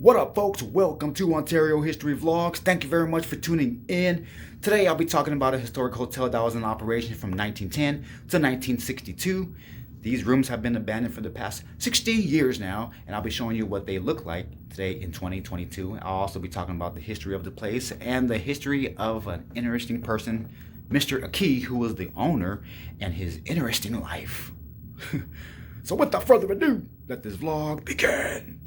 What up, folks? Welcome to Ontario History Vlogs. Thank you very much for tuning in. Today, I'll be talking about a historic hotel that was in operation from 1910 to 1962. These rooms have been abandoned for the past 60 years now, and I'll be showing you what they look like today in 2022. I'll also be talking about the history of the place and the history of an interesting person, Mr. Aki, who was the owner, and his interesting life. So without further ado, let this vlog begin.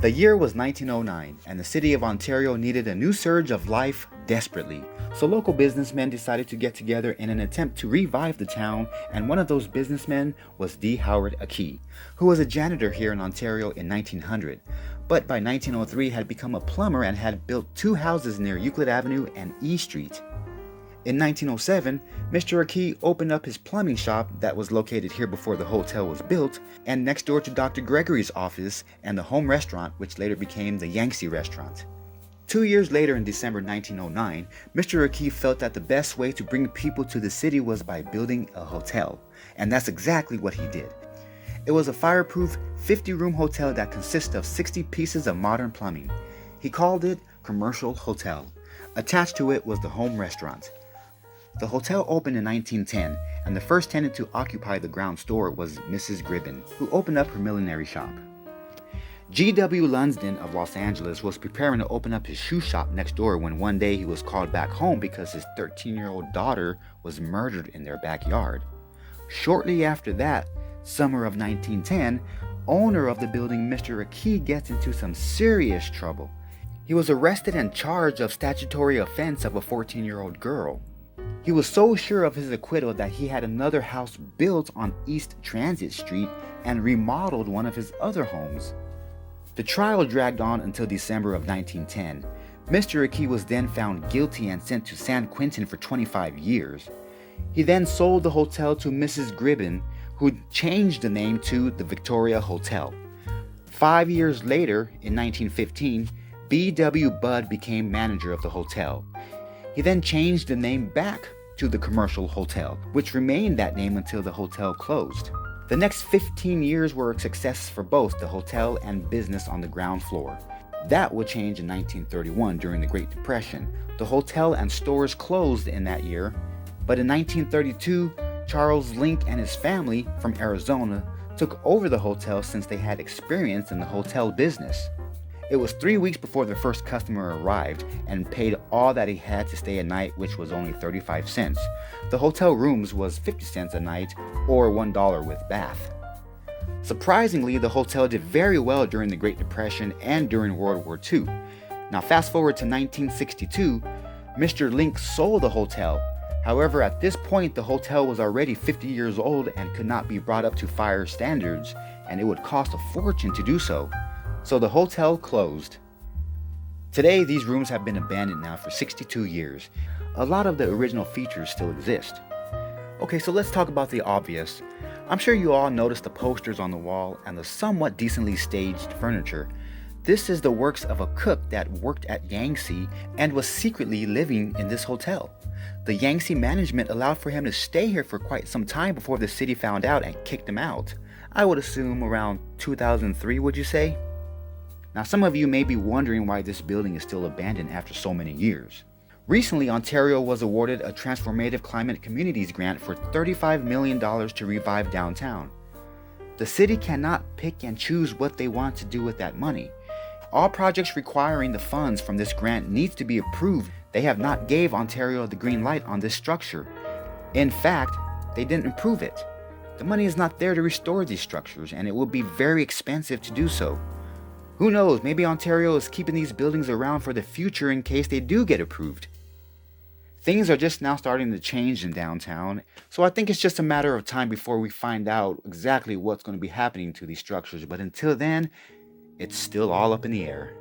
The year was 1909, and the city of Ontario needed a new surge of life desperately. So local businessmen decided to get together in an attempt to revive the town, and one of those businessmen was D. Howard Aki, who was a janitor here in Ontario in 1900, but by 1903 had become a plumber and had built two houses near Euclid Avenue and E Street. In 1907, Mr. Aki opened up his plumbing shop that was located here before the hotel was built, and next door to Dr. Gregory's office and the home restaurant, which later became the Yangtze Restaurant. 2 years later, in December 1909, Mr. Aki felt that the best way to bring people to the city was by building a hotel, and that's exactly what he did. It was a fireproof 50-room hotel that consisted of 60 pieces of modern plumbing. He called it Commercial Hotel. Attached to it was the home restaurant. The hotel opened in 1910, and the first tenant to occupy the ground floor was Mrs. Gribben, who opened up her millinery shop. G.W. Lunsden of Los Angeles was preparing to open up his shoe shop next door when one day he was called back home because his 13-year-old daughter was murdered in their backyard. Shortly after that, summer of 1910, owner of the building Mr. Aki gets into some serious trouble. He was arrested and charged of statutory offense of a 14-year-old girl. He was so sure of his acquittal that he had another house built on East Transit Street and remodeled one of his other homes. The trial dragged on until December of 1910. Mr. Aki was then found guilty and sent to San Quentin for 25 years. He then sold the hotel to Mrs. Gribben, who changed the name to the Victoria Hotel. 5 years later, in 1915, B.W. Budd became manager of the hotel. He then changed the name back to the Commercial Hotel, which remained that name until the hotel closed. The next 15 years were a success for both the hotel and business on the ground floor. That would change in 1931 during the Great Depression. The hotel and stores closed in that year, but in 1932, Charles Link and his family from Arizona took over the hotel since they had experience in the hotel business. It was 3 weeks before the first customer arrived and paid all that he had to stay a night, which was only 35 cents. The hotel rooms was 50 cents a night or $1 with bath. Surprisingly, the hotel did very well during the Great Depression and during World War II. Now fast forward to 1962, Mr. Link sold the hotel. However, at this point, the hotel was already 50 years old and could not be brought up to fire standards, and it would cost a fortune to do so. So the hotel closed. Today, these rooms have been abandoned now for 62 years. A lot of the original features still exist. Okay, so let's talk about the obvious. I'm sure you all noticed the posters on the wall and the somewhat decently staged furniture. This is the works of a cook that worked at Yangtze and was secretly living in this hotel. The Yangtze management allowed for him to stay here for quite some time before the city found out and kicked him out. I would assume around 2003, would you say? Now, some of you may be wondering why this building is still abandoned after so many years. Recently, Ontario was awarded a Transformative Climate Communities grant for $35 million to revive downtown. The city cannot pick and choose what they want to do with that money. All projects requiring the funds from this grant needs to be approved. They have not gave Ontario the green light on this structure. In fact, they didn't approve it. The money is not there to restore these structures, and it will be very expensive to do so. Who knows, maybe Ontario is keeping these buildings around for the future in case they do get approved. Things are just now starting to change in downtown, so I think it's just a matter of time before we find out exactly what's going to be happening to these structures, but until then, it's still all up in the air.